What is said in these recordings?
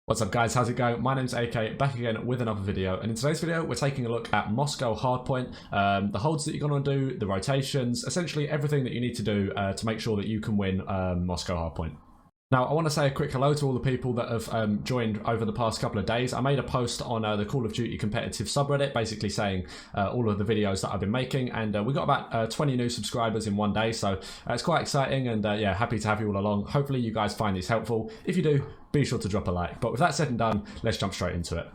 What's up guys, how's it going? My name's AK, back again with another video, and in today's video we're taking a look at Moscow Hardpoint, the holds that you're going to do, the rotations, essentially everything that you need to do to make sure that you can win Moscow Hardpoint. Now, I want to say a quick hello to all the people that have joined over the past couple of days. I made a post on the Call of Duty competitive subreddit, basically saying all of the videos that I've been making, and we got about 20 new subscribers in one day, so it's quite exciting, and yeah, happy to have you all along. Hopefully you guys find these helpful. If you do, be sure to drop a like. But with that said and done, let's jump straight into it.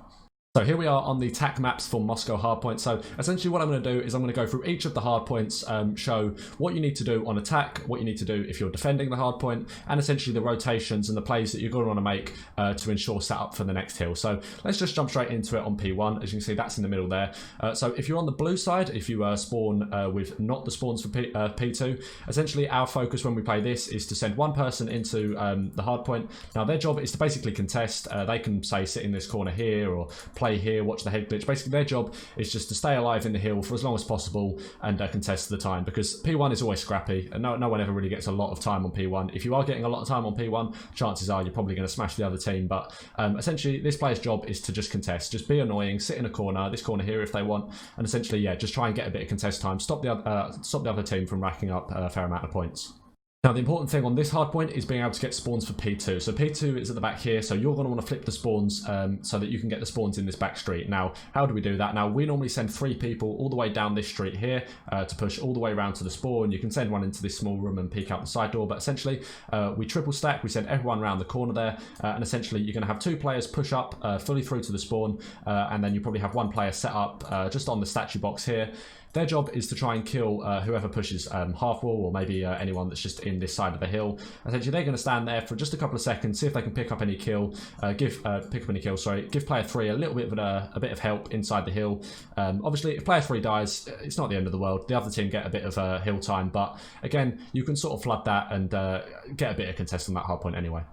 So here we are on the TacMaps for Moscow Hardpoint. So essentially what I'm going to do is I'm going to go through each of the hardpoints, show what you need to do on attack, what you need to do if you're defending the hardpoint, and essentially the rotations and the plays that you're going to want to make to ensure setup for the next hill. So let's just jump straight into it on P1. As you can see, that's in the middle there. So if you're on the blue side, if you spawn with not the spawns for P2, essentially our focus when we play this is to send one person into the hardpoint. Now their job is to basically contest. They can say sit in this corner here or play here, watch the head glitch. Basically their job is just to stay alive in the hill for as long as possible and contest the time, because P1 is always scrappy and no one ever really gets a lot of time on P1. If you are getting a lot of time on P1, chances are you're probably going to smash the other team, but essentially this player's job is to just contest, just be annoying, sit in a corner, this corner here if they want, and essentially yeah, just try and get a bit of contest time, stop the other team from racking up a fair amount of points. Now the important thing on this hardpoint is being able to get spawns for P2. So P2 is at the back here, so you're going to want to flip the spawns so that you can get the spawns in this back street. Now how do we do that? Now we normally send 3 people all the way down this street here to push all the way around to the spawn. You can send one into this small room and peek out the side door, but essentially we triple stack, we send everyone around the corner there, and essentially you're going to have 2 players push up fully through to the spawn, and then you probably have 1 player set up just on the statue box here. Their job is to try and kill whoever pushes half wall, or maybe anyone that's just in this side of the hill. Essentially, they're going to stand there for just a couple of seconds, see if they can pick up any kill. Give player 3 a little bit of a bit of help inside the hill. Obviously, if player 3 dies, it's not the end of the world. The other team get a bit of hill time, but again, you can sort of flood that and get a bit of contest on that hardpoint anyway.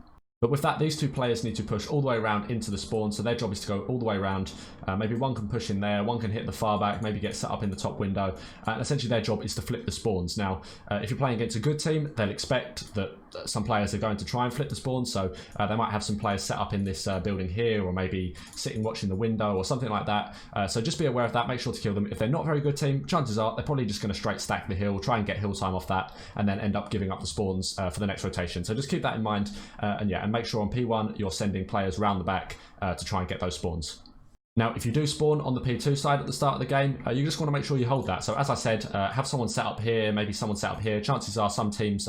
But with that, these 2 players need to push all the way around into the spawn, so their job is to go all the way around. Maybe one can push in there, one can hit the far back, maybe get set up in the top window. And essentially their job is to flip the spawns. Now, if you're playing against a good team, they'll expect that some players are going to try and flip the spawns, so they might have some players set up in this building here, or maybe sitting watching the window or something like that. So just be aware of that, make sure to kill them. If they're not a very good team, chances are they're probably just going to straight stack the hill, try and get hill time off that, and then end up giving up the spawns for the next rotation. So just keep that in mind, and make sure on P1 you're sending players around the back to try and get those spawns. Now, if you do spawn on the P2 side at the start of the game, you just want to make sure you hold that. So as I said, have someone set up here, maybe someone set up here. Chances are some teams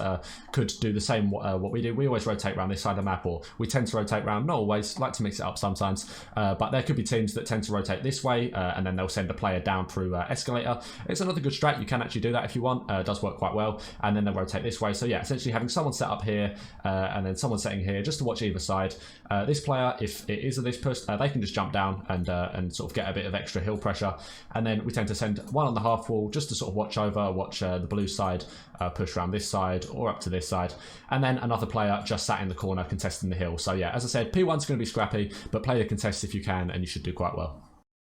could do the same what we do. We always rotate around this side of the map, or we tend to rotate around, not always, like to mix it up sometimes. But there could be teams that tend to rotate this way, and then they'll send a player down through escalator. It's another good strat. You can actually do that if you want. It does work quite well. And then they'll rotate this way. So yeah, essentially having someone set up here, and then someone setting here, just to watch either side. This player, if it is a this push, they can just jump down and sort of get a bit of extra hill pressure, and then we tend to send one on the half wall just to sort of watch the blue side push around this side or up to this side, and then another player just sat in the corner contesting the hill. So yeah, as I said, P1's going to be scrappy, but play the contest if you can and you should do quite well.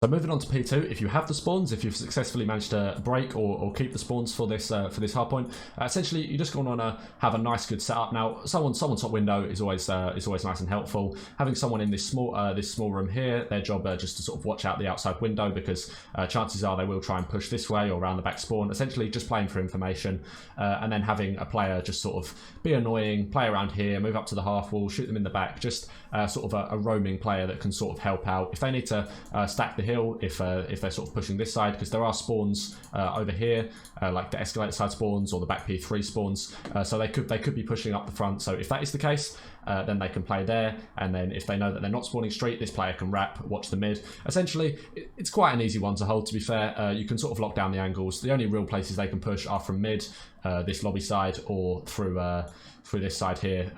So moving on to P2, if you have the spawns, if you've successfully managed to break or keep the spawns for this hardpoint, essentially you're just going to want to have a nice good setup. Now, someone's top window is always nice and helpful. Having someone in this small room here, their job just to sort of watch out the outside window, because chances are they will try and push this way or around the back spawn. Essentially, just playing for information, and then having a player just sort of be annoying, play around here, move up to the half wall, shoot them in the back. Just sort of a roaming player that can sort of help out if they need to stack the hill, if they're sort of pushing this side, because there are spawns over here, like the escalator side spawns or the back P3 spawns, so they could be pushing up the front. So if that is the case, then they can play there, and then if they know that they're not spawning street, this player can wrap, watch the mid. Essentially, it's quite an easy one to hold, to be fair. You can sort of lock down the angles. The only real places they can push are from mid, this lobby side, or through this side here,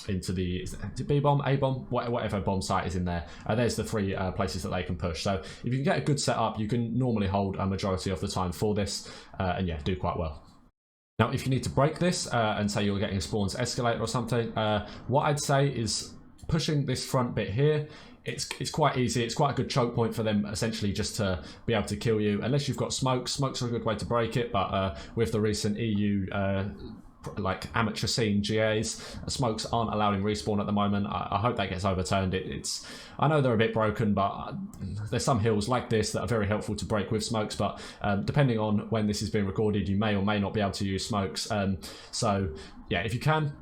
into the, is it B-bomb, A-bomb, whatever bomb site is in there. There's the 3 places that they can push. So if you can get a good setup, you can normally hold a majority of the time for this, and yeah, do quite well. Now, if you need to break this and say you're getting spawns escalator or something, what I'd say is pushing this front bit here. It's quite easy. It's quite a good choke point for them, essentially, just to be able to kill you. Unless you've got smokes. Smokes are a good way to break it, but with the recent EU like amateur scene GAs. Smokes aren't allowed in respawn at the moment. I hope that gets overturned. I know they're a bit broken, but there's some hills like this that are very helpful to break with smokes, but depending on when this is being recorded, you may or may not be able to use smokes. So yeah, if you can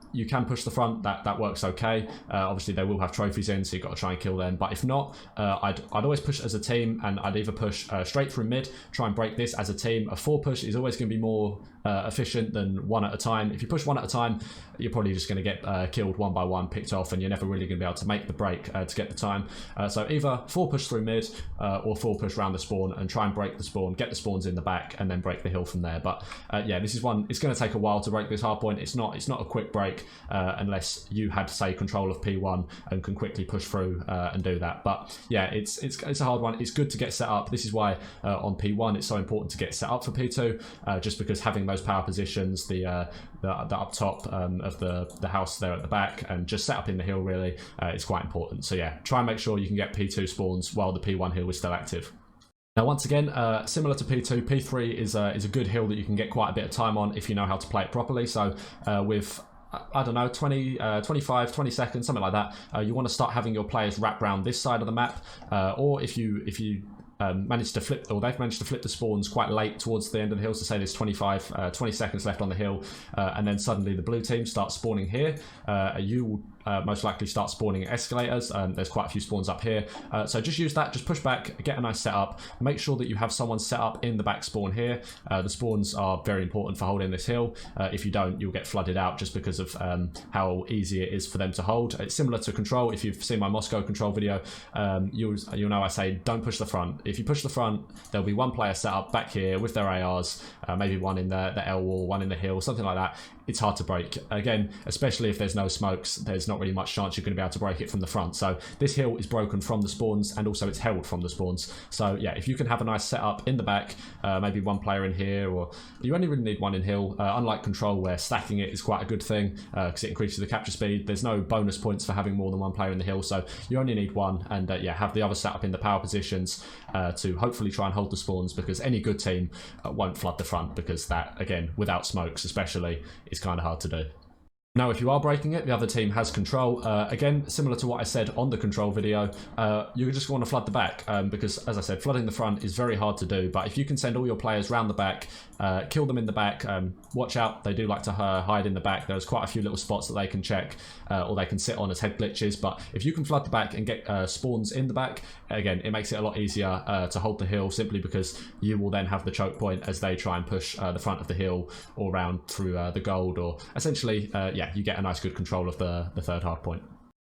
push the front, that works okay. Obviously they will have trophies in, so you've got to try and kill them, but if not, I'd always push as a team, and I'd either push straight through mid, try and break this as a team. A 4 push is always going to be more efficient than 1 at a time. If you push 1 at a time, you're probably just going to get killed 1 by 1, picked off, and you're never really going to be able to make the break to get the time. So either 4 push through mid or 4 push around the spawn and try and break the spawn, get the spawns in the back, and then break the hill from there. But yeah, this is one, it's going to take a while to break this hardpoint. It's not a quick break unless you had, say, control of P1 and can quickly push through and do that. But yeah, it's a hard one. It's good to get set up. This is why on P1 it's so important to get set up for P2, just because having those power positions, the up top of the house there at the back, and just set up in the hill really is quite important. So yeah, try and make sure you can get P2 spawns while the P1 hill is still active. Now once again, similar to P2, P3 is a good hill that you can get quite a bit of time on if you know how to play it properly. So with I don't know, 25, 20 seconds, something like that, you want to start having your players wrap around this side of the map, or if you managed to flip, or they've managed to flip the spawns quite late towards the end of the hill, so say there's 20 seconds left on the hill, and then suddenly the blue team starts spawning here, you will most likely start spawning escalators. There's quite a few spawns up here, so just use that, just push back, get a nice setup, make sure that you have someone set up in the back spawn here. The spawns are very important for holding this hill. If you don't, you'll get flooded out just because of how easy it is for them to hold. It's similar to control. If you've seen my Moscow control video, you'll know I say don't push the front. If you push the front, there'll be 1 player set up back here with their ARs, maybe 1 in the L wall, 1 in the hill, something like that. It's hard to break. Again, especially if there's no smokes, there's not really much chance you're going to be able to break it from the front. So this hill is broken from the spawns, and also it's held from the spawns. So yeah, if you can have a nice setup in the back, maybe 1 player in here, or you only really need 1 in hill, unlike control where stacking it is quite a good thing because it increases the capture speed. There's no bonus points for having more than 1 player in the hill, so you only need 1, and yeah, have the other setup in the power positions to hopefully try and hold the spawns, because any good team won't flood the front, because that, again, without smokes especially, is kind of hard to do. Now, if you are breaking it, the other team has control. Again, similar to what I said on the control video, you just want to flood the back, because, as I said, flooding the front is very hard to do. But if you can send all your players round the back, kill them in the back, watch out, they do like to hide in the back. There's quite a few little spots that they can check, or they can sit on as head glitches. But if you can flood the back and get spawns in the back, again, it makes it a lot easier to hold the hill, simply because you will then have the choke point as they try and push the front of the hill or round through the gold, or essentially, yeah, you get a nice good control of the third hard point.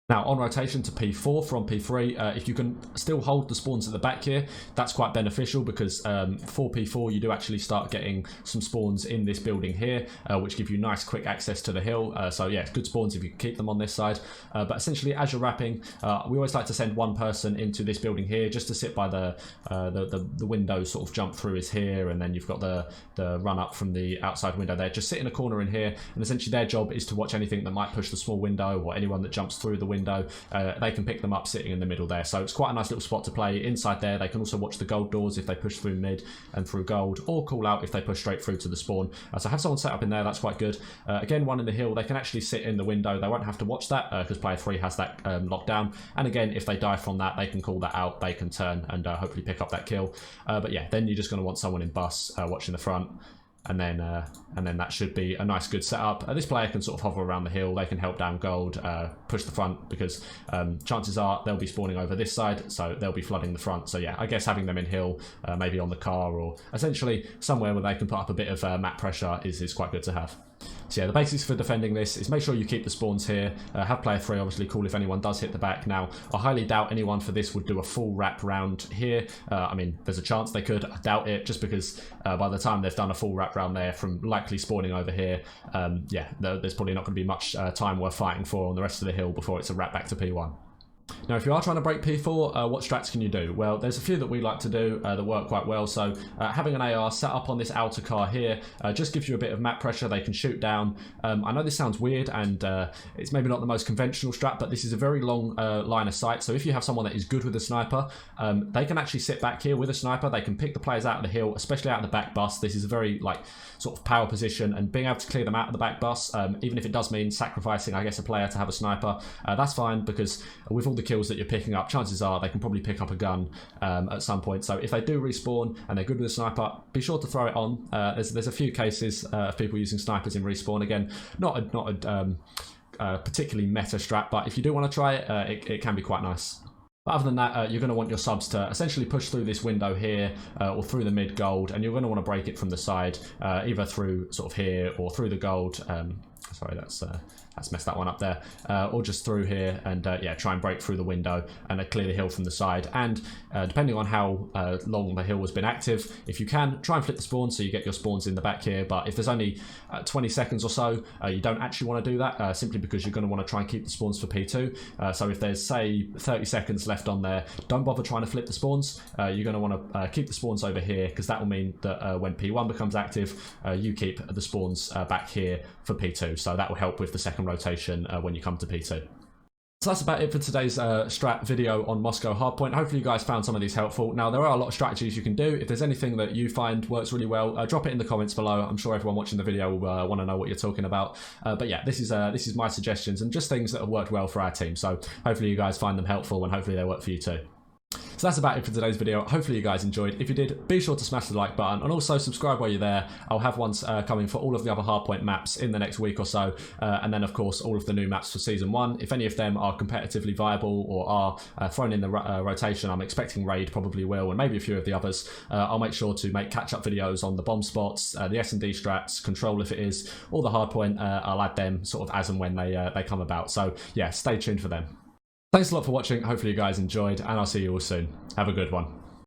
Now, on rotation to P4 from P3, if you can still hold the spawns at the back here, that's quite beneficial, because for P4 you do actually start getting some spawns in this building here, which give you nice quick access to the hill. So yeah, it's good spawns if you can keep them on this side. But essentially, as you're wrapping, we always like to send 1 person into this building here, just to sit by the window, sort of jump through is here, and then you've got the run up from the outside window there. Just sit in a corner in here, and essentially their job is to watch anything that might push the small window, or anyone that jumps through the window. They can pick them up sitting in the middle there, so it's quite a nice little spot to play inside there. They can also watch the gold doors if they push through mid and through gold, or call out if they push straight through to the spawn. So have someone set up in there, that's quite good. Again, 1 in the hill, they can actually sit in the window. They won't have to watch that because player 3 has that locked down, and again, if they die from that, they can call that out, they can turn and hopefully pick up that kill. But yeah, then you're just going to want someone in bus watching the front. And then that should be a nice good setup. This player can sort of hover around the hill, they can help down gold, push the front, because chances are they'll be spawning over this side, so they'll be flooding the front. So yeah, I guess having them in hill, maybe on the car, or essentially somewhere where they can put up a bit of map pressure is quite good to have. So yeah, the basics for defending this is make sure you keep the spawns here, have player 3 obviously cool if anyone does hit the back. Now, I highly doubt anyone for this would do a full wrap round here. I mean, there's a chance they could, I doubt it, just because by the time they've done a full wrap round there from likely spawning over here, yeah, there's probably not going to be much time worth fighting for on the rest of the hill before it's a wrap back to P1. Now, if you are trying to break P4, what strats can you do? Well, there's a few that we like to do that work quite well. So having an AR set up on this outer car here just gives you a bit of map pressure. They can shoot down. I know this sounds weird and it's maybe not the most conventional strat, but this is a very long line of sight. So if you have someone that is good with a sniper, they can actually sit back here with a sniper. They can pick the players out of the hill, especially out of the back bus. This is a very sort of power position, and being able to clear them out of the back bus, even if it does mean sacrificing, I guess, a player to have a sniper, that's fine, because with all the kills that you're picking up, chances are they can probably pick up a gun at some point. So if they do respawn and they're good with a sniper, be sure to throw it on. There's a few cases of people using snipers in respawn. Again, not a particularly meta strat, but if you do want to try it, it can be quite nice. But other than that, you're going to want your subs to essentially push through this window here or through the mid gold, and you're going to want to break it from the side, either through sort of here or through the gold. Sorry, that's messed that one up there. Or just through here, and yeah, try and break through the window and clear the hill from the side. And depending on how long the hill has been active, if you can, try and flip the spawn so you get your spawns in the back here. But if there's only 20 seconds or so, you don't actually want to do that, simply because you're going to want to try and keep the spawns for P2. So if there's, say, 30 seconds left on there, don't bother trying to flip the spawns. You're going to want to keep the spawns over here, because that will mean that when P1 becomes active, you keep the spawns back here for P2. So that will help with the second rotation when you come to P2. So that's about it for today's strat video on Moscow Hardpoint. Hopefully you guys found some of these helpful. Now, there are a lot of strategies you can do. If there's anything that you find works really well, drop it in the comments below. I'm sure everyone watching the video will want to know what you're talking about. But yeah, this is my suggestions and just things that have worked well for our team. So hopefully you guys find them helpful, and hopefully they work for you too. So that's about it for today's video. Hopefully you guys enjoyed. If you did, be sure to smash the like button, and also subscribe while you're there. I'll have ones coming for all of the other Hardpoint maps in the next week or so, and then of course all of the new maps for Season 1. If any of them are competitively viable or are thrown in the rotation, I'm expecting Raid probably will, and maybe a few of the others. I'll make sure to make catch-up videos on the bomb spots, the S&D strats, Control if it is, all the Hardpoint. I'll add them sort of as and when they come about. So yeah, stay tuned for them. Thanks a lot for watching. Hopefully you guys enjoyed, and I'll see you all soon. Have a good one.